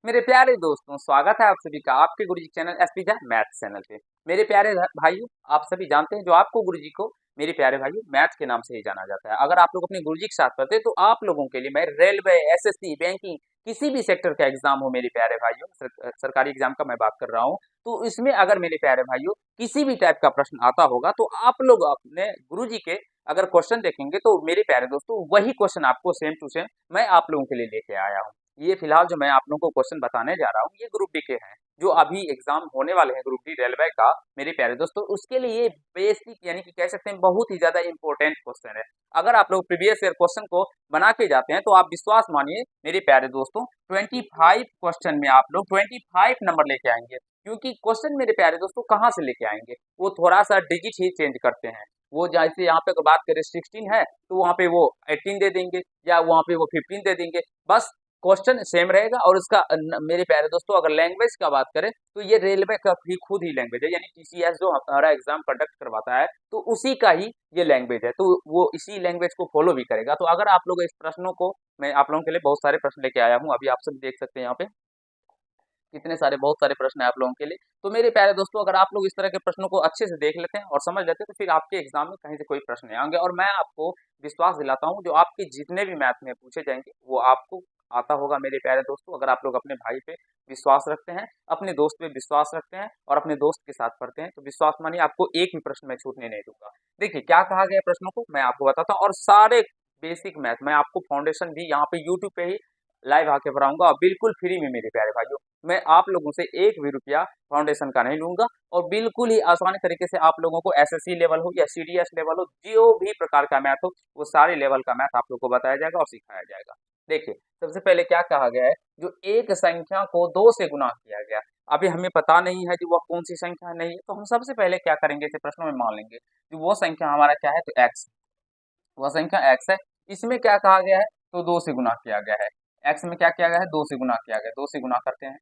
मेरे प्यारे दोस्तों, स्वागत है आप सभी का आपके Guruji channel SP the math channel पे। मेरे प्यारे भाइयों, आप सभी जानते हैं जो आपको गुरुजी को मेरे प्यारे भाइयों मैथ के नाम से ही जाना जाता है। अगर आप लोग अपने गुरुजी के साथ पढ़ते हैं तो आप लोगों के लिए मैं रेलवे, एसएससी, बैंकिंग, किसी भी सेक्टर का एग्जाम हो मेरे प्यारे भाइयों, सरकारी एग्जाम का मैं बात कर रहा हूँ। तो इसमें अगर मेरे प्यारे भाइयों किसी भी टाइप का प्रश्न आता होगा तो आप लोग अपने गुरुजी के अगर क्वेश्चन देखेंगे तो मेरे प्यारे दोस्तों वही क्वेश्चन आपको सेम टू सेम मैं आप लोगों के लिए लेके आया हूँ। ये फिलहाल जो मैं आप लोगों को क्वेश्चन बताने जा रहा हूँ ये ग्रुप डी के हैं, जो अभी एग्जाम होने वाले हैं ग्रुप डी रेलवे का। मेरे प्यारे दोस्तों उसके लिए ये बेसिक यानी कि कह सकते हैं बहुत ही ज्यादा इंपॉर्टेंट क्वेश्चन है। अगर आप लोग प्रीवियस ईयर क्वेश्चन को बना के जाते हैं तो आप विश्वास मानिए मेरे प्यारे दोस्तों 25 क्वेश्चन में आप लोग 25 नंबर लेके आएंगे। क्योंकि क्वेश्चन मेरे प्यारे दोस्तों कहाँ से लेके आएंगे, वो थोड़ा सा डिजिट ही चेंज करते हैं। वो जैसे यहाँ पे अगर बात करें 16 है तो वहाँ पे वो 18 दे देंगे या वहाँ पे वो 15 दे देंगे, बस क्वेश्चन सेम रहेगा। और उसका मेरे प्यारे दोस्तों अगर लैंग्वेज का बात करें तो ये रेलवे का भी खुद ही लैंग्वेज है, यानी टीसीएस जो हमारा एग्जाम कंडक्ट करवाता है तो उसी का ही ये लैंग्वेज है, तो वो इसी लैंग्वेज को फॉलो भी करेगा। तो अगर आप लोग इस प्रश्नों को, मैं आप लोगों के लिए बहुत सारे प्रश्न लेके आया हूँ, अभी आप सब देख सकते हैं यहाँ पे कितने सारे बहुत सारे प्रश्न है आप लोगों के लिए। तो मेरे प्यारे दोस्तों अगर आप लोग इस तरह के प्रश्नों को अच्छे से देख लेते हैं और समझ लेते हैं तो फिर आपके एग्जाम में कहीं से कोई प्रश्न नहीं आएंगे। और मैं आपको विश्वास दिलाता हूँ जो आपके जितने भी मैथ में पूछे जाएंगे वो आपको आता होगा मेरे प्यारे दोस्तों। अगर आप लोग अपने भाई पे विश्वास रखते हैं, अपने दोस्त पे विश्वास रखते हैं और अपने दोस्त के साथ पढ़ते हैं तो विश्वास मानिए आपको एक भी प्रश्न मैं छूटने नहीं दूंगा। देखिए क्या कहा गया है प्रश्नों को मैं आपको बताता हूँ, और सारे बेसिक मैथ मैं आपको फाउंडेशन भी यहाँ पे यूट्यूब पे ही लाइव आके पढ़ाऊंगा और बिल्कुल फ्री में मेरे प्यारे भाइयों। मैं आप लोगों से एक भी रुपया फाउंडेशन का नहीं लूंगा और बिल्कुल ही आसानी तरीके से आप लोगों को एसएससी लेवल हो या सीडीएस लेवल हो, जो भी प्रकार का मैथ हो वो सारे लेवल का मैथ आप लोग को बताया जाएगा और सिखाया जाएगा। देखिए सबसे पहले क्या कहा गया है, जो एक संख्या को दो से गुना किया गया, अभी हमें पता नहीं है कि वह कौन सी संख्या नहीं है, तो हम सबसे पहले क्या करेंगे इसे प्रश्नों में मान लेंगे कि वो संख्या हमारा क्या है, तो एक्स, वह संख्या एक्स है। इसमें क्या कहा गया है, तो दो से गुना किया गया है। एक्स में क्या किया गया है, दो से गुना किया गया, दो से गुना करते हैं,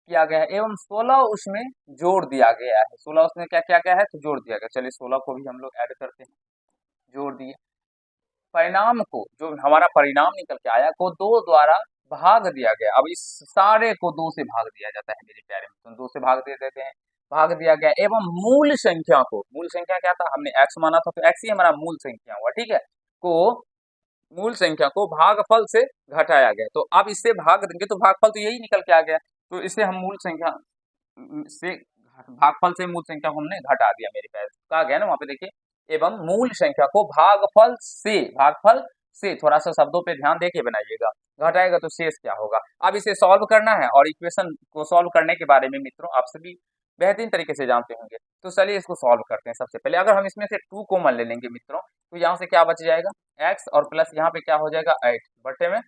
किया गया है एवं 16 उसमें जोड़ दिया गया है। 16 उसमें क्या किया गया है, तो जोड़ दिया गया। चलिए 16 को भी हम लोग ऐड करते हैं, जोड़ दिए। परिणाम को, जो हमारा परिणाम निकल के आया, को दो द्वारा भाग दिया गया। अब इस सारे को दो से भाग दिया जाता है मेरे प्यारे मित्रों, दो से भाग दे देते हैं, भाग दिया गया। एवं मूल संख्या को, मूल संख्या क्या था, हमने एक्स माना था तो एक्स ही हमारा मूल संख्या हुआ, ठीक है, को मूल संख्या को भागफल से घटाया गया। तो अब इससे भाग देंगे तो भागफल तो यही निकल के आ गया, तो इससे हम मूल संख्या से, भागफल से मूल संख्या को हमने घटा दिया मेरे पास, कहा गया ना वहां पे देखिए, एवं मूल संख्या को भागफल से, भागफल से थोड़ा सा शब्दों पे ध्यान देके बनाइएगा, घटाएगा तो शेष क्या होगा। अब इसे सॉल्व करना है और इक्वेशन को सॉल्व करने के बारे में मित्रों आप सभी बेहतरीन तरीके से जानते होंगे। तो चलिए इसको सॉल्व करते हैं। सबसे पहले अगर हम इसमें से टू कॉमन ले लेंगे मित्रों तो यहाँ से क्या बच जाएगा, एक्स और प्लस यहाँ पे क्या हो जाएगा, 8 बटे में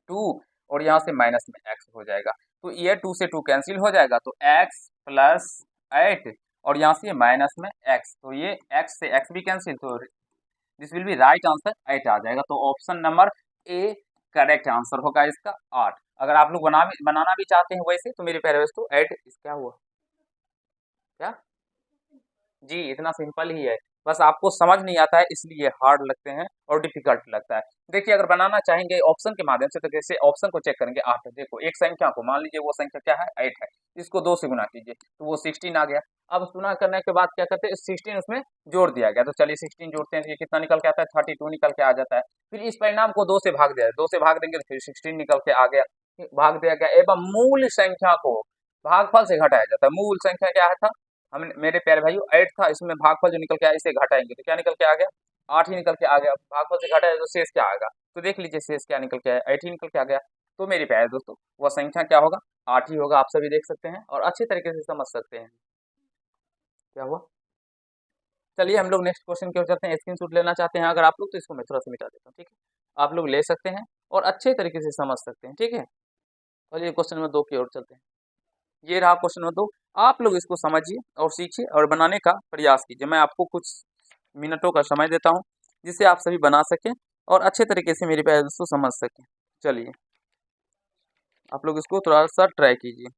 टू, और यहाँ से माइनस में एक्स हो जाएगा। तो ये टू से टू कैंसिल हो जाएगा, तो एक्स प्लस 8 और यहाँ से माइनस में एक्स, तो ये एक्स से एक्स भी कैंसिल, तो this will be right answer 8 आ जाएगा। तो option number A correct answer होगा इसका 8। अगर आप लोग बनाना भी चाहते हैं वैसे तो मेरे प्यारे दोस्तों 8 क्या हुआ, क्या, जी इतना सिंपल ही है, बस आपको समझ नहीं आता है इसलिए हार्ड लगते हैं और डिफिकल्ट लगता है। देखिए अगर बनाना चाहेंगे ऑप्शन के माध्यम से तो कैसे ऑप्शन को चेक करेंगे, 8 देखो एक संख्या को मान लीजिए वो संख्या क्या है, 8 है, इसको 2 से गुना कीजिए तो वो 16 आ गया। अब गुना करने के बाद क्या करते हैं, 16 उसमें जोड़ दिया गया, तो चलिए 16 जोड़ते हैं तो ये कितना निकल के आता है, 32 निकल के आ जाता है। फिर इस परिणाम को 2 से भाग दिया, 2 से भाग देंगे तो फिर 16 निकल के आ गया, भाग दिया गया। एवं मूल संख्या को भागफल से घटाया जाता है। मूल संख्या क्या है था, हम मेरे प्यारे भाइयों 8 था, इसमें भागफल जो निकल के आया इसे घटाएंगे तो क्या निकल के आ गया, 8 ही निकल के आ गया। भागफल से घटाया तो शेष क्या आएगा, तो देख लीजिए शेष क्या निकल के आया, 8 ही निकल के आ गया। तो मेरे प्यारे दोस्तों वह संख्या क्या होगा, 8 ही होगा, आप सभी देख सकते हैं और अच्छी तरीके से समझ सकते हैं क्या हुआ। चलिए हम लोग नेक्स्ट क्वेश्चन की ओर चलते हैं। स्क्रीन शॉट लेना चाहते हैं अगर आप लोग तो इसको मैं थोड़ा सा मिटा देता हूँ, ठीक है, आप लोग ले सकते हैं और अच्छे तरीके से समझ सकते हैं, ठीक है। चलिए क्वेश्चन नंबर 2 की ओर चलते हैं। ये रहा क्वेश्चन नंबर 2, आप लोग इसको समझिए और सीखिए और बनाने का प्रयास कीजिए। मैं आपको कुछ मिनटों का समय देता हूँ जिससे आप सभी बना सकें और अच्छे तरीके से मेरे प्यारे दोस्तों समझ सकें। चलिए आप लोग इसको थोड़ा सा ट्राई कीजिए।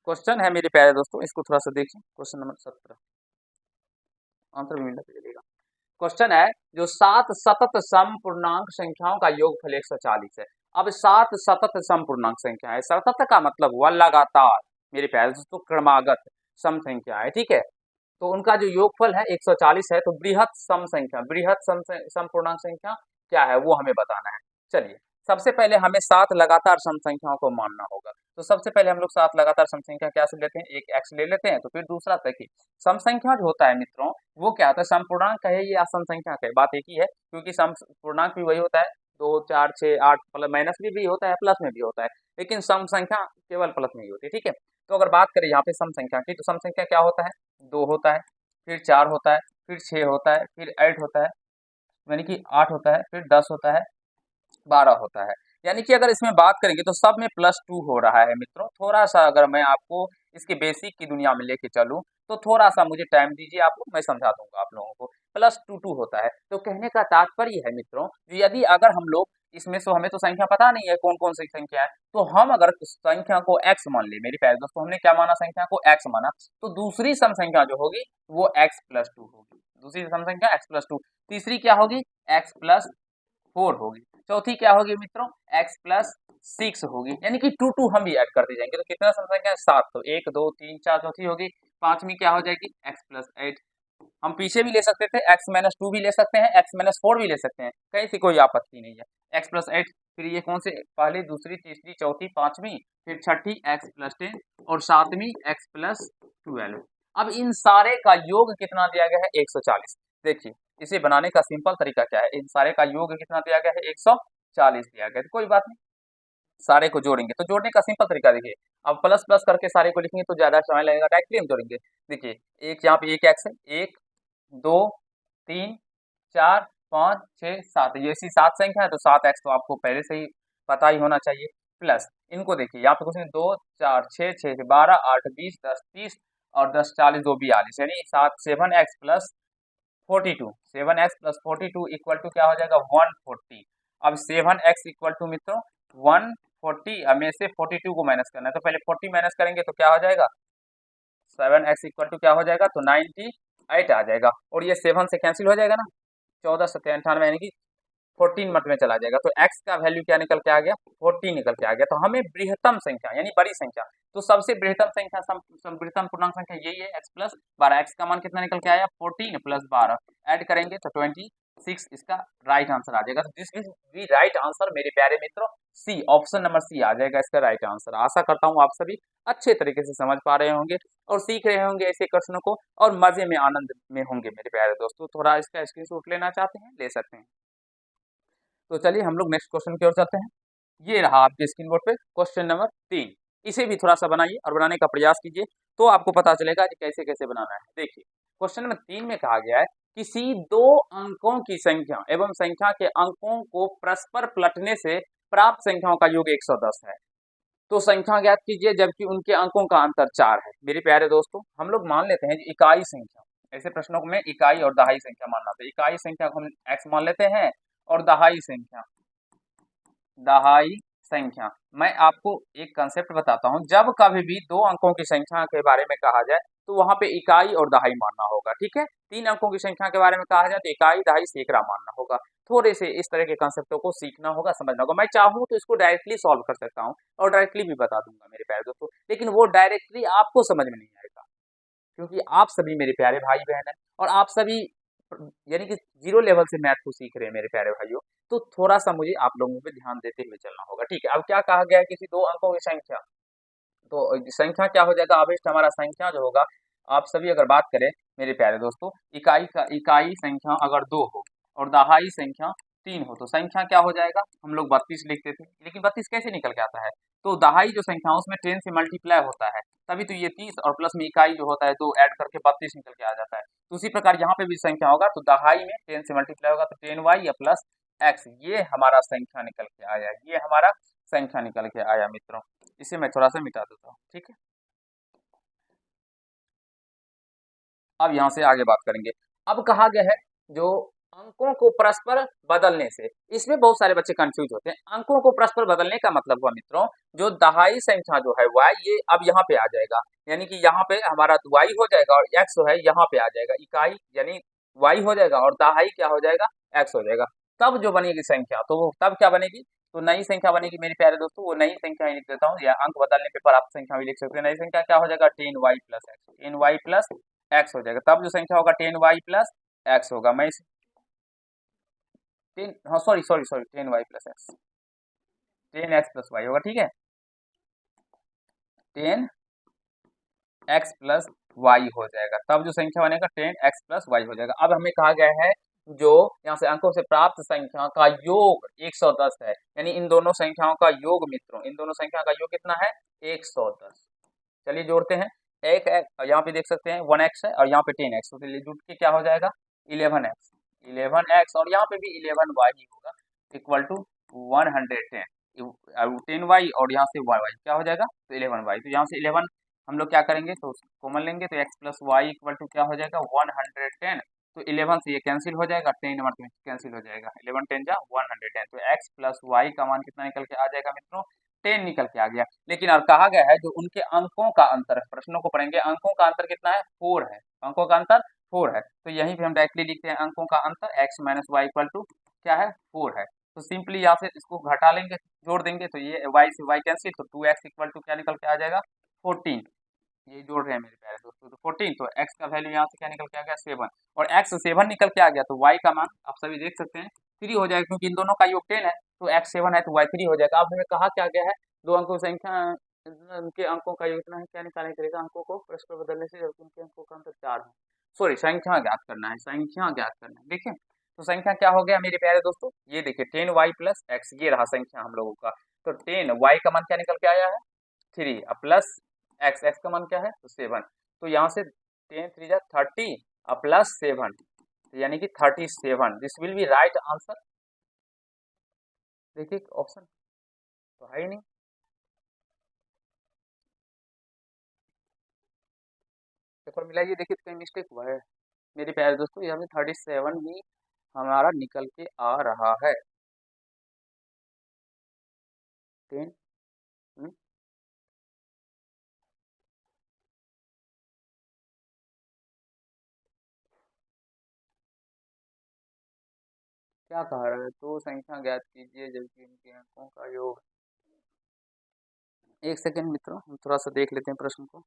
क्वेश्चन है मेरे प्यारे दोस्तों, इसको थोड़ा सा देखिए, क्वेश्चन नंबर 17, आंसर भी मिलता चलेगा। क्वेश्चन है जो 7 सतत सम पूर्णांक संख्याओं का योगफल 140 है। अब 7 सतत सम पूर्णांक संख्या है, सतत का मतलब हुआ लगातार, मेरे प्यारे दोस्तों क्रमागत सम संख्या है, ठीक है। तो उनका जो योगफल है 140 है, तो बृहत सम संख्या, बृहत सम पूर्णांक संख्या क्या है वो हमें बताना है। चलिए सबसे पहले हमें 7 लगातार सम संख्याओं को मानना होगा। तो सबसे पहले हम लोग 7 लगातार सम संख्या क्या से लेते हैं, एक x ले लेते हैं। तो फिर दूसरा देखिए सम संख्या जो होता है मित्रों वो क्या होता है, सम पूर्णांक कहे या सम संख्या कहे बात एक ही है, क्योंकि सम पूर्णांक भी वही होता है 2 4 6 8 प्लस माइनस में भी होता है प्लस में भी होता है, लेकिन सम संख्या केवल प्लस में ही होती है, ठीक है। तो अगर बात करें यहाँ पे सम संख्या की, तो सम संख्या क्या होता है, 2 होता है, फिर 4 होता है, फिर 6 होता है, फिर 8 होता है, यानी कि 8 होता है, फिर 10 होता है, 12 होता है। यानी कि अगर इसमें बात करेंगे तो सब में +2 हो रहा है मित्रों। थोड़ा सा अगर मैं आपको इसके बेसिक की दुनिया में लेके चलूं तो थोड़ा सा मुझे टाइम दीजिए, आपको मैं समझा दूंगा आप लोगों को। +2 होता है, तो कहने का तात्पर्य है मित्रों, यदि अगर हम लोग इसमें से, हमें तो संख्या पता नहीं है कौन कौन सी संख्या है, तो हम अगर संख्या को x मान ले, मेरे प्यारे दोस्तों हमने क्या माना, संख्या को x माना, तो दूसरी सम संख्या जो होगी वो x+2 होगी, दूसरी सम संख्या x+2, तीसरी क्या होगी x+4 होगी, चौथी क्या होगी मित्रों x+6 होगी, यानी कि 2 हम भी ऐड करते जाएंगे। तो कितना सम संख्या है 7, तो 1 2 3 4 चौथी होगी, पांचवी क्या हो जाएगी x+8। हम पीछे भी ले सकते थे, x-2 भी ले सकते हैं, x-4 भी ले सकते हैं, कहीं से कोई आपत्ति नहीं है, x+8। फिर ये कौन से, पहली दूसरी तीसरी चौथी पांचवी, फिर छठी x+10 और सातवीं x+12। अब इन सारे का योग कितना दिया गया है 140। देखिए इसे बनाने का सिंपल तरीका क्या है, इन सारे का योग कितना दिया गया है 140 दिया गया है, तो कोई बात नहीं, सारे को जोड़ेंगे। तो जोड़ने का सिंपल तरीका देखिए, अब प्लस प्लस करके सारे को लिखेंगे तो ज्यादा समय लगेगा, डायरेक्टली हम जोड़ेंगे। देखिए एक यहाँ पे एक एक्स है, 1 2 3 4 5 6 7, ये ऐसी 7 संख्या है, तो 7x तो आपको पहले से ही पता ही होना चाहिए। प्लस इनको देखिए यहाँ पे कुछ 2 4 6 6 12 8 20 10 30 और 10 40 2 42, यानी 7x plus 42, 7x plus 42 equal to क्या हो जाएगा 140। अब 7x इक्वल टू मित्रों 140 में से 42 को माइनस करना है, तो पहले 40 माइनस करेंगे तो क्या हो जाएगा 7x इक्वल टू क्या हो जाएगा, तो 98 आ जाएगा, और ये 7 से कैंसिल हो जाएगा ना, 14 सत्ते 98 यानी कि 14 मत में चला जाएगा, तो x का वैल्यू क्या निकल के आ गया 14 निकल के आ गया। तो हमें बृहत्तम संख्या यानी बड़ी संख्या, तो सबसे बृहत्तम संख्या बृहत्तम पूर्णांक संख्या यही है x+12, x का मान कितना निकल के आया 14 + 12, ऐड करेंगे तो 26, इसका राइट आंसर आ जाएगा। तो this is the right answer मेरे प्यारे मित्रों, सी, ऑप्शन नंबर सी आ जाएगा इसका राइट आंसर। आशा करता हूँ आप सभी अच्छे तरीके से समझ पा रहे होंगे और सीख रहे होंगे ऐसे क्वेश्चनों को, और मजे में आनंद में होंगे मेरे प्यारे दोस्तों। थोड़ा इसका स्क्रीनशॉट लेना चाहते हैं ले सकते हैं। तो चलिए हम लोग नेक्स्ट क्वेश्चन की ओर चलते हैं। ये रहा आपके स्क्रीन बोर्ड पे क्वेश्चन नंबर 3, इसे भी थोड़ा सा बनाइए और बनाने का प्रयास कीजिए, तो आपको पता चलेगा कि कैसे कैसे बनाना है। देखिए क्वेश्चन नंबर 3 में कहा गया है किसी दो अंकों की संख्या एवं संख्या के अंकों को परस्पर पलटने से प्राप्त संख्याओं का योग 110 है, तो संख्या ज्ञात कीजिए जबकि उनके अंकों का अंतर 4 है। मेरे प्यारे दोस्तों हम लोग मान लेते हैं इकाई संख्या, ऐसे प्रश्नों में इकाई और दहाई संख्या मानना, तो इकाई संख्या को हम x मान लेते हैं और दहाई संख्या मैं आपको एक कंसेप्ट बताता हूं, जब कभी भी दो अंकों की संख्या के बारे में कहा जाए तो वहां पे इकाई और दहाई मानना होगा, ठीक है। 3 अंकों की संख्या के बारे में कहा जाए तो इकाई दहाई सैकड़ा मानना होगा। थोड़े से इस तरह के कंसेप्टों को सीखना होगा, समझना होगा। मैं चाहूँ तो इसको डायरेक्टली सॉल्व कर सकता हूँ और डायरेक्टली भी बता दूंगा मेरे प्यारे दोस्तों, लेकिन वो डायरेक्टली आपको समझ में नहीं आएगा, क्योंकि आप सभी मेरे प्यारे भाई बहन हैं और आप सभी यानी कि 0 लेवल से मैथ को सीख रहे हैं मेरे प्यारे भाइयों, तो थोड़ा सा मुझे आप लोगों पे ध्यान देते हुए चलना होगा, ठीक है। अब क्या कहा गया है, किसी दो अंकों की संख्या, तो संख्या क्या हो जाएगा अभिष्ट हमारा, संख्या जो होगा आप सभी अगर बात करें मेरे प्यारे दोस्तों, इकाई संख्या अगर 2 हो और दहाई संख्या 3 हो, तो संख्या क्या हो जाएगा, हम लोग 32 लिखते थे, लेकिन 32 कैसे निकल के आता है, तो दहाई जो संख्या है उसमें 10 से मल्टीप्लाई होता है, तभी तो ये 30 और प्लस में इकाई जो होता है तो ऐड करके 32 निकल के आ जाता है। तो उसी प्रकार यहाँ पे भी संख्या होगा, तो दहाई में 10 से मल्टीप्लाई होगा तो 10y या प्लस x, ये हमारा संख्या निकल के आया, ये हमारा संख्या निकल के आया मित्रों। इसे मैं थोड़ा सा मिटा देता हूँ, ठीक है। अब यहाँ से आगे बात करेंगे। अब कहा गया है जो अंकों को परस्पर बदलने से, इसमें बहुत सारे बच्चे कंफ्यूज होते हैं। अंकों को परस्पर बदलने का मतलब हुआ मित्रों, जो दहाई संख्या जो है y, ये अब यहाँ पे आ जाएगा, यानी कि यहाँ पे हमारा y हो जाएगा और x जो है यहाँ पे आ जाएगा, इकाई यानी वाई हो जाएगा और दहाई क्या हो जाएगा, एक्स हो जाएगा। तब जो बनेगी संख्या, तो वो तब क्या बनेगी, तो नई संख्या बनेगी मेरे प्यारे दोस्तों। वो नई संख्या ही लिख देता हूँ, या अंक बदलने पे पर आप संख्या भी लिख सकते हैं। नई संख्या क्या हो जाएगा, 10y plus x, 10y plus x हो जाएगा। तब जो संख्या होगा 10y प्लस एक्स होगा। मैं इस 10, हाँ sorry sorry sorry 10y plus x, 10x plus y होगा, ठीक है, 10x प्लस वाई हो जाएगा। तब जो संख्या बनेगा 10x प्लस वाई हो जाएगा। अब हमें कहा गया है जो यहाँ से अंकों से प्राप्त संख्या का योग 110 है, यानी इन दोनों संख्याओं का योग मित्रों, इन दोनों संख्याओं का योग कितना है, 110। चलिए जोड़ते हैं। एक यहाँ पे देख सकते हैं 1x है और यहाँ पे 10x, तो चलिए जुट के क्या हो जाएगा 11x, 11x और यहाँ पे भी 11y ही होगा, इक्वल टू 110, 10y और यहाँ से y क्या हो जाएगा, तो 11y। तो यहाँ से 11 हम लोग क्या करेंगे, तो कॉमन लेंगे, तो x plus y equal to क्या हो जाएगा 110। तो 11 से ये कैंसिल हो जाएगा, 10 मतलब कैंसिल हो जाएगा, 11 10 जा 110। तो x प्लस वाई का मान कितना निकल के आ जाएगा मित्रों, 10 निकल के आ गया। लेकिन और कहा गया है जो उनके अंकों का अंतर है, प्रश्नों को पढ़ेंगे, अंकों का अंतर कितना है, 4 है, अंकों का अंतर 4 है। तो यहीं पे हम डायरेक्टली लिखते हैं अंकों का अंतर x minus y equal to क्या है, 4 है। तो सिंपली यहाँ से इसको घटा लेंगे, जोड़ देंगे, तो ये y से y कैंसिल, तो 2x इक्वल टू क्या निकल के आ जाएगा 14। ये जोड़ रहे हैं मेरे प्यारे दोस्तों, तो 14, तो x का वैल्यू यहाँ से क्या निकल के आ गया 7, और x 7 निकल के आ गया, तो y का मान आप सभी देख सकते हैं 3 हो जाएगा, क्योंकि इन दोनों का योग 10 है, तो x 7 है तो y 3 हो जाएगा। अब हमें कहा क्या गया है, दो अंकों की संख्या, उनके अंकों का योग इतना है, क्या निकालना करेगा, अंकों को परस्पर बदलने से, जबकि उनके अंकों का अंतर 4 है। सॉरी, संख्या ज्ञात करना है, संख्या ज्ञात करना है। देखिए तो संख्या क्या हो गया मेरे प्यारे दोस्तों, ये देखिए 10y प्लस एक्स, ये रहा संख्या हम लोगों का। तो 10y का मान क्या निकल के आया है 3, प्लस एक्स, एक्स का मान क्या है तो 7। तो यहाँ से 10 3 जा 30 प्लस 7, यानी कि 37। This will be right answer. देखिए ऑप्शन तो है ही नहीं, पेपर मिलाइए, देखिए तो कहीं मिस्टेक हुआ है मेरे प्यारे दोस्तों। यहाँ पे 37 ही हमारा निकल के आ रहा है। 10, क्या कह रहा है, तो संख्या ज्ञात कीजिए जबकि इनके अंकों का योग। एक सेकेंड मित्रों, हम थोड़ा सा देख लेते हैं प्रश्न को।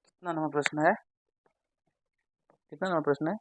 कितना नंबर प्रश्न है, कितना नंबर प्रश्न है,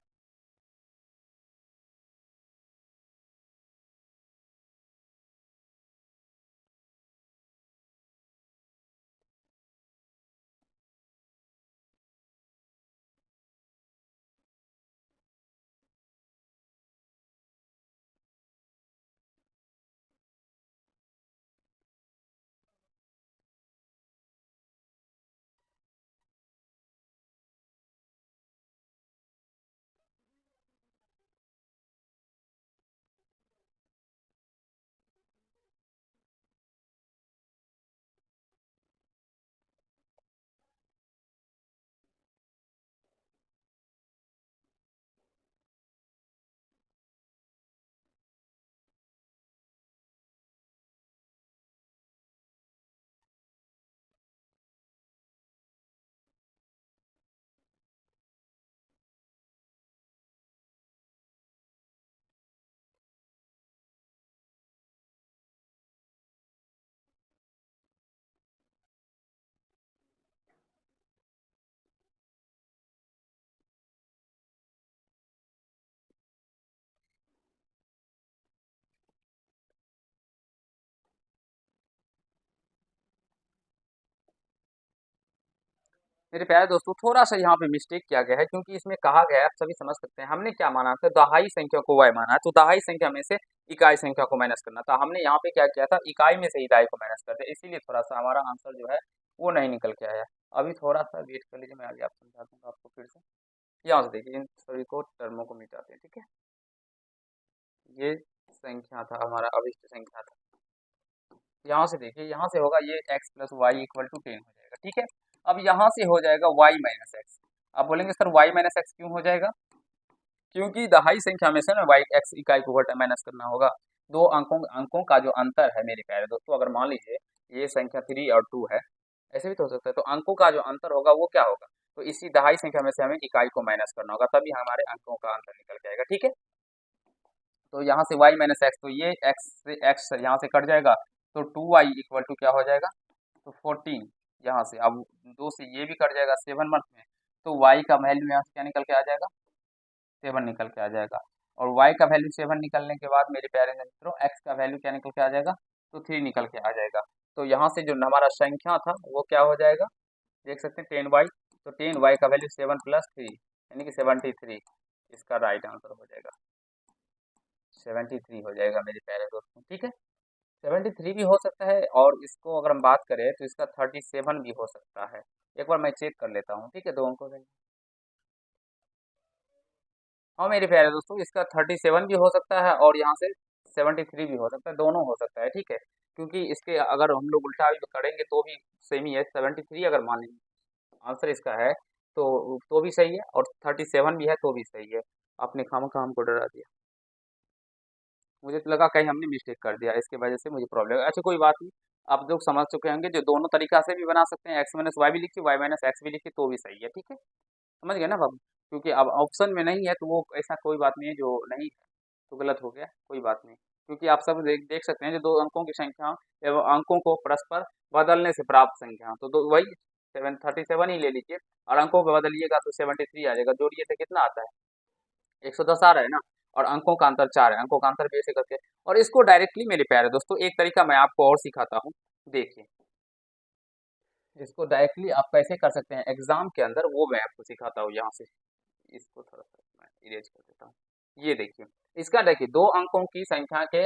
मेरे प्यारे दोस्तों थोड़ा सा यहाँ पे मिस्टेक किया गया है, क्योंकि इसमें कहा गया है, आप सभी समझ सकते हैं, हमने क्या माना था, दहाई संख्या को y माना है, तो दहाई संख्या में से इकाई संख्या को माइनस करना था। हमने यहाँ पे क्या किया था, इकाई में से इकाई को माइनस कर दिया, इसीलिए थोड़ा सा हमारा आंसर जो है वो नहीं निकल के आया। अभी थोड़ा सा वेट कर लीजिए, मैं आगे आप समझा दूंगा आपको फिर से। यहाँ से देखिए, इन सभी को टर्मों को मिटाते हैं, ठीक है। ये संख्या था हमारा, अभिष्ट संख्या था। यहाँ से देखिए, यहाँ से होगा ये x plus y equal to 10 हो जाएगा, ठीक है। अब यहाँ से हो जाएगा y माइनस एक्स। आप बोलेंगे सर y माइनस एक्स क्यों हो जाएगा, क्योंकि दहाई संख्या में से ना y x इकाई को घटा माइनस करना होगा। दो अंकों अंकों का जो अंतर है मेरे प्यारे दोस्तों, अगर मान लीजिए ये संख्या 3 और 2 है, ऐसे भी तो हो सकता है, तो अंकों का जो अंतर होगा वो क्या होगा, तो इसी दहाई संख्या में से हमें इकाई को माइनस करना होगा, तभी हमारे अंकों का अंतर निकल के आएगा। ठीक है, तो यहाँ से y माइनस एक्स, तो ये x से x यहाँ से कट जाएगा, तो 2y इक्वल टू क्या हो जाएगा, तो 14। यहाँ से अब 2 से ये भी कट जाएगा 7 मंथ में, तो y का वैल्यू यहाँ से क्या निकल के आ जाएगा, 7 निकल के आ जाएगा। और y का वैल्यू 7 निकलने के बाद मेरे प्यारे मित्रों x का वैल्यू क्या निकल के आ जाएगा, तो 3 निकल के आ जाएगा। तो यहाँ से जो हमारा संख्या था वो क्या हो जाएगा, देख सकते हैं 10y, तो 10y का वैल्यू 7 प्लस 3 यानी कि 73, इसका राइट आंसर हो जाएगा 73 हो जाएगा मेरे प्यारे दोस्तों। ठीक है, 73 भी हो सकता है, और इसको अगर हम बात करें तो इसका 37 भी हो सकता है। एक बार मैं चेक कर लेता हूँ, ठीक है, दो अंकों का। हाँ मेरे प्यारे दोस्तों, इसका 37 भी हो सकता है और यहाँ से 73 भी हो सकता है, दोनों हो सकता है। ठीक है, क्योंकि इसके अगर हम लोग उल्टा भी करेंगे तो भी सेम ही है। 73 अगर मान लीजिए आंसर इसका है तो भी सही है, और 37 भी है तो भी सही है। आपने खामखा हमको डरा दिया, मुझे तो लगा कहीं हमने मिस्टेक कर दिया, इसके वजह से मुझे प्रॉब्लम है। अच्छा कोई बात नहीं, आप लोग समझ चुके होंगे, जो दोनों तरीका से भी बना सकते हैं, एक्स माइनस वाई भी लिखिए, वाई माइनस एक्स भी लिखिए तो भी सही है। ठीक है, समझ गए ना बाबू, क्योंकि अब ऑप्शन में नहीं है तो वो ऐसा कोई बात नहीं है, जो नहीं है तो गलत हो गया, कोई बात नहीं। क्योंकि आप सब देख सकते हैं, जो दो अंकों की संख्या एवं अंकों को परस्पर बदलने से प्राप्त संख्या, तो दो वही 737 ही ले लीजिए, और अंकों को बदलिएगा तो 73 आ जाएगा। जोड़िए तो कितना आता है, 110 आ रहा है ना, और अंकों का अंतर 4 है, अंकों का अंतर भी ऐसे करके। और इसको डायरेक्टली मेरे प्यारे दोस्तों एक तरीका मैं आपको और सिखाता हूँ, देखिए इसको डायरेक्टली आप कैसे कर सकते हैं एग्जाम के अंदर, वो मैं आपको सिखाता हूँ। यहाँ से इसको थोड़ा सा मैं इरेज कर देता हूँ। ये देखिए, इसका देखिए दो अंकों की संख्या के,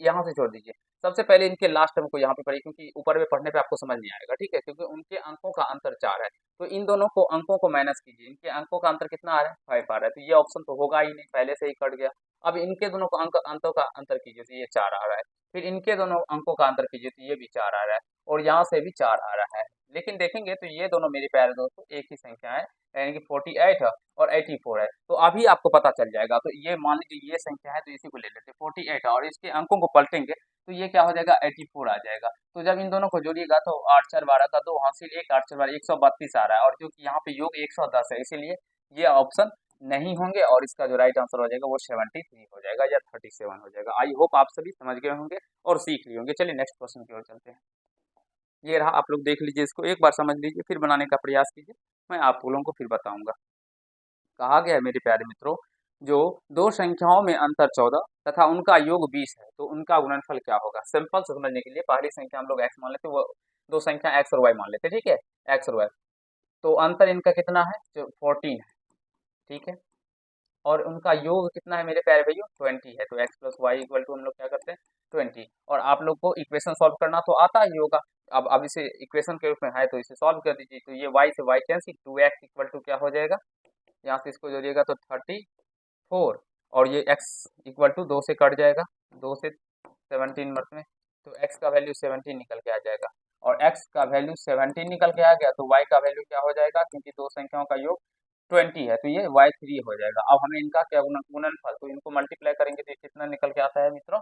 यहाँ से छोड़ दीजिए, सबसे पहले इनके लास्ट टर्म को यहाँ पे पढ़िए, क्योंकि ऊपर में पढ़ने पे आपको समझ नहीं आएगा। ठीक है, क्योंकि उनके अंकों का अंतर 4 है, तो इन दोनों को अंकों को माइनस कीजिए, इनके अंकों का अंतर कितना आ रहा है, 5 आ रहा है, तो ये ऑप्शन तो होगा ही नहीं, पहले से ही कट गया। अब इनके दोनों को अंकों का अंतर कीजिए, तो ये 4 आ रहा है, फिर इनके दोनों अंकों का अंतर कीजिए तो ये भी 4 आ रहा है, और यहाँ से भी 4 आ रहा है। लेकिन देखेंगे तो ये दोनों मेरे प्यारे दोस्तों एक ही संख्या है, यानी कि 48 है और 84 है। तो अभी आपको पता चल जाएगा, तो ये मान लीजिए ये संख्या है तो इसी को ले लेते हैं 48 है, और इसके अंकों को पलटेंगे तो ये क्या हो जाएगा, 84 आ जाएगा। तो जब इन दोनों को जोड़िएगा तो 8 4 12 का 2 हासिल 1, 8 4 12 132 आ रहा है, और जो कि यहाँ पे योग 110 है, इसीलिए ये ऑप्शन नहीं होंगे, और इसका जो राइट आंसर हो जाएगा वो 73 हो जाएगा या 37 हो जाएगा। आई होप आप सभी समझ गए होंगे और सीख लिए होंगे। चलिए नेक्स्ट क्वेश्चन की ओर चलते हैं। ये रहा, आप लोग देख लीजिए, इसको एक बार समझ लीजिए, फिर बनाने का प्रयास कीजिए, मैं आप लोगों को फिर बताऊंगा। कहा गया है मेरे प्यारे मित्रों, जो दो संख्याओं में अंतर 14 तथा उनका योग 20 है, तो उनका गुणनफल क्या होगा। सिंपल से समझने के लिए पहली संख्या हम लोग x मान लेते, वो दो संख्या x और y मान लेते। ठीक है, x और y, तो अंतर इनका कितना है, जो 14 है। ठीक है, और उनका योग कितना है मेरे प्यारे भाइयों, 20 है, तो x plus y equal to हम लोग क्या करते हैं 20। और आप लोग को इक्वेशन सॉल्व करना तो आता ही होगा, अब इसे इक्वेशन के रूप में है तो इसे सॉल्व कर दीजिए। तो ये y से y cancel, 2x equal to क्या हो जाएगा, यहाँ से इसको जोड़िएगा तो 34, और ये x इक्वल टू 2 से कट जाएगा, 2 से 17 मत में, तो x का वैल्यू 17 निकल के आ जाएगा, और x का वैल्यू 17 निकल के आ गया, तो y का वैल्यू क्या हो जाएगा, क्योंकि दो संख्याओं का योग 20 है तो ये y3 हो जाएगा। अब हमें इनका क्या गुणनफल, तो इनको मल्टीप्लाई करेंगे तो ये कितना निकल के आता है मित्रों,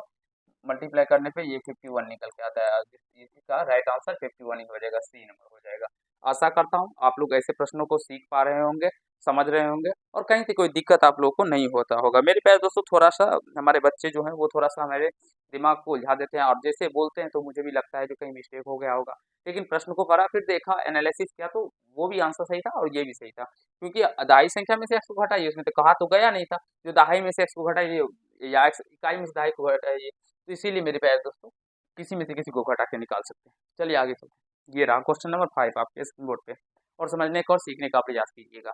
मल्टीप्लाई करने पे ये 51 निकल के आता है, इसका राइट आंसर 51 ही हो जाएगा, सी नंबर हो जाएगा। आशा करता हूँ आप लोग ऐसे प्रश्नों को सीख पा रहे होंगे, समझ रहे होंगे, और कहीं से कोई दिक्कत आप लोगों को नहीं होता होगा। मेरे प्यारे दोस्तों, थोड़ा सा हमारे बच्चे जो हैं वो थोड़ा सा हमारे दिमाग को उलझा देते हैं, और जैसे बोलते हैं तो मुझे भी लगता है जो कहीं मिस्टेक हो गया होगा, लेकिन प्रश्न को पढ़ा फिर देखा, एनालिसिस किया, तो वो भी आंसर सही था और ये भी सही था। क्योंकि दहाई संख्या में से x को घटाइए, उसमें तो कहा तो गया नहीं था, जो दहाई में से x को घटाइए या इकाई में से दहाई को घटाइए, तो इसीलिए मेरे प्यारे दोस्तों किसी में से किसी को घटा के निकाल सकते हैं। चलिए आगे चलते हैं। ये रहा क्वेश्चन नंबर 5 आपके स्क्रीन बोर्ड पे, और समझने का और सीखने का प्रयास कीजिएगा।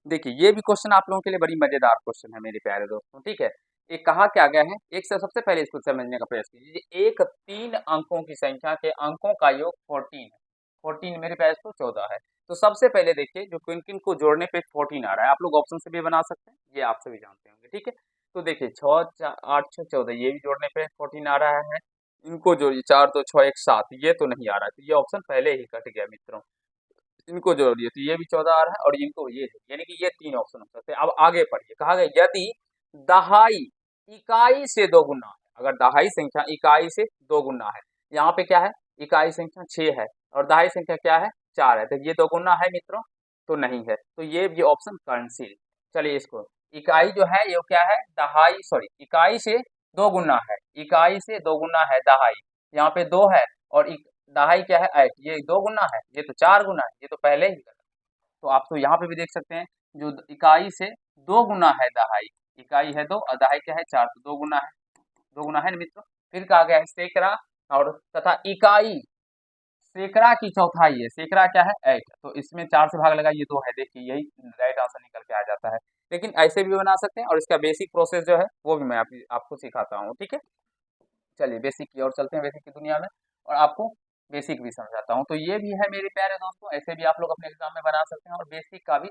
देखिए ये भी क्वेश्चन आप लोगों के लिए बड़ी मजेदार क्वेश्चन है मेरे प्यारे दोस्तों। ठीक है, एक कहा क्या गया है, एक से सबसे पहले इसको समझने का प्रयास कीजिए। एक 3 अंकों की संख्या के अंकों का योग 14 है, 14 मेरे प्यारे दोस्तों 14 है। तो सबसे पहले देखिए जो किन किन को जोड़ने पे 14 आ रहा है, आप लोग ऑप्शन से भी बना सकते हैं, ये आप सभी जानते होंगे। ठीक है, तो देखिए 6 8 6 14, ये भी जोड़ने पे 14 आ रहा है, इनको जोड़िए 4 2 6 1 7, ये तो नहीं आ रहा है, तो ये ऑप्शन पहले ही कट गया मित्रों। इनको जोड़िए तो ये भी 14 आ रहा है, और इनको ये है, यानी कि ये 3 ऑप्शन हो सकते हैं। अब आगे पढ़िए, कहा गया यदि दहाई इकाई से दोगुना है, अगर दहाई संख्या इकाई से दोगुना है, यहाँ पे क्या है, इकाई संख्या 6 है और दहाई संख्या क्या है 4 है, तो ये 2 गुना है मित्रों, तो नहीं है, तो ये ऑप्शन कैंसिल। चलिए इसको, इकाई जो है ये क्या है, दहाई, सॉरी इकाई से 2 गुना है, इकाई से 2 गुना है दहाई, यहाँ पे 2 है और दहाई क्या है 8, ये 2 गुना है, ये तो 4 गुना है, ये तो पहले ही गलत। तो आप तो यहाँ पे भी देख सकते हैं, जो इकाई से 2 गुना है दहाई, इकाई है 2 और दहाई क्या है 4, तो 2 गुना है, 2 गुना है ना मित्रों। फिर कहा गया है सैकड़ा और तथा इकाई सैकड़ा की चौथाई है, सैकड़ा क्या है 8, तो इसमें 4 से भाग लगा, ये 2 है, देखिए यही राइट आंसर निकल के आ जाता है। लेकिन ऐसे भी बना सकते हैं और इसका बेसिक प्रोसेस जो है वो भी मैं आपको सिखाता हूँ, ठीक है। चलिए बेसिक की ओर चलते हैं, बेसिक की दुनिया में, और आपको बेसिक भी समझाता हूँ। तो ये भी है मेरे प्यारे दोस्तों, ऐसे भी आप लोग अपने एग्जाम में बना सकते हैं और बेसिक का भी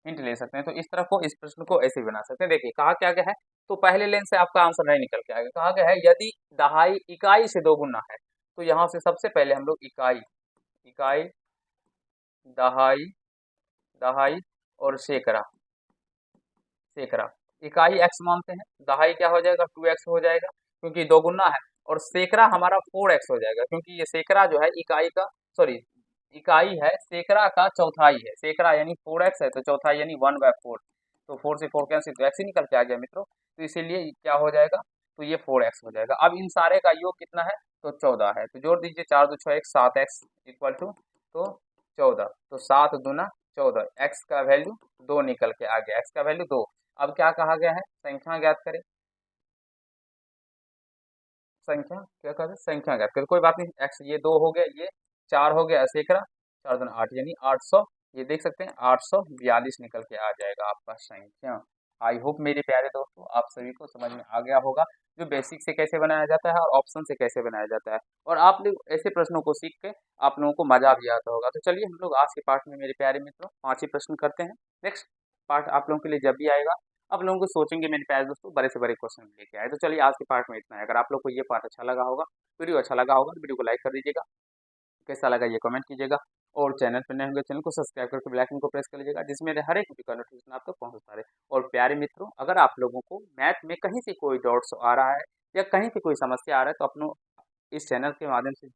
हिंट ले सकते हैं। तो इस तरह को, इस प्रश्न को ऐसे भी बना सकते हैं। देखिए कहा क्या गया है, तो पहले लाइन से आपका आंसर नहीं निकल के आएगा। कहा गया है यदि दहाई इकाई से 2 गुना है, तो यहाँ से सबसे पहले हम लोग इकाई, इकाई, दहाई, दहाई और सैकड़ा, सैकड़ा, इकाई x मानते हैं, दहाई क्या हो जाएगा 2x हो जाएगा क्योंकि 2 गुना है, और सैकड़ा हमारा 4x हो जाएगा क्योंकि ये सैकड़ा जो है इकाई का, सॉरी इकाई है सैकड़ा का चौथाई है, सैकड़ा यानी 4x है तो चौथाई यानी 1/4, तो 4 से 4 कैंसिल, तो x ही निकल के आ गया मित्रों, तो इसीलिए क्या हो जाएगा, तो ये 4x हो जाएगा। अब इन सारे का योग कितना है, तो 14 है, तो जोड़ दीजिए 4 2 6 1 7x इक्वल टू तो 14, तो 7 दूना 14, x का वैल्यू 2 निकल के आ गया, x का वैल्यू 2। अब क्या कहा गया है, संख्या ज्ञात करें, संख्या क्या कहते हैं, संख्या ज्ञात करें, कोई बात नहीं, x ये 2 हो गया, ये 4 हो गया, सैकड़ा 4 दूना 8 यानी 800, ये देख सकते हैं 842 निकल के आ जाएगा आपका संख्या। आई होप मेरे प्यारे दोस्तों आप सभी को समझ में आ गया होगा, जो बेसिक से कैसे बनाया जाता है और ऑप्शन से कैसे बनाया जाता है, और आप लोग ऐसे प्रश्नों को सीख के आप लोगों को मजा भी आता होगा। तो चलिए हम लोग आज के पार्ट में मेरे प्यारे मित्रों 5 ही प्रश्न करते हैं। नेक्स्ट पार्ट आप लोगों के लिए जब भी आएगा, आप लोगों को सोचेंगे मेरे प्यारे दोस्तों बड़े से बड़े क्वेश्चन लेके आए। तो चलिए आज के पार्ट में इतना है। अगर आप लोग को ये पार्ट अच्छा लगा होगा, वीडियो अच्छा लगा होगा, तो वीडियो को लाइक कर दीजिएगा, कैसा लगा ये कमेंट कीजिएगा, और चैनल पर नए होंगे चैनल को सब्सक्राइब करके बेल आइकन को प्रेस कर लीजिएगा, जिसमें हर एक वीडियो का नोटिफिकेशन आपको पहुंचता रहे। और प्यारे मित्रों अगर आप लोगों को मैथ में कहीं से कोई डाउट्स आ रहा है या कहीं पे कोई समस्या आ रहा है, तो अपनों इस चैनल के माध्यम से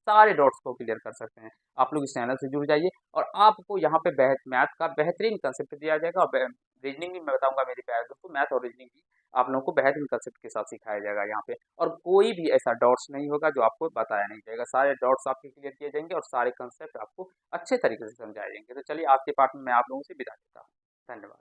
सारे डाउट्स को क्लियर कर सकते हैं। आप लोग इस चैनल से जुड़ जाइए और आपको यहाँ पे मैथ का बेहतरीन कंसेप्ट दिया जाएगा, और रीजनिंग भी मैं बताऊंगा मेरे प्यारे दोस्तों, मैथ और रीजनिंग भी आप लोगों को बेहतरीन कंसेप्ट के साथ सिखाया जाएगा यहाँ पे, और कोई भी ऐसा डाउट्स नहीं होगा जो आपको बताया नहीं जाएगा, सारे डाउट्स आपके क्लियर किए जाएंगे और सारे कंसेप्ट आपको अच्छे तरीके से समझाए जाएंगे। तो चलिए आज के पार्ट में मैं आप लोगों से विदा लेता हूँ, धन्यवाद।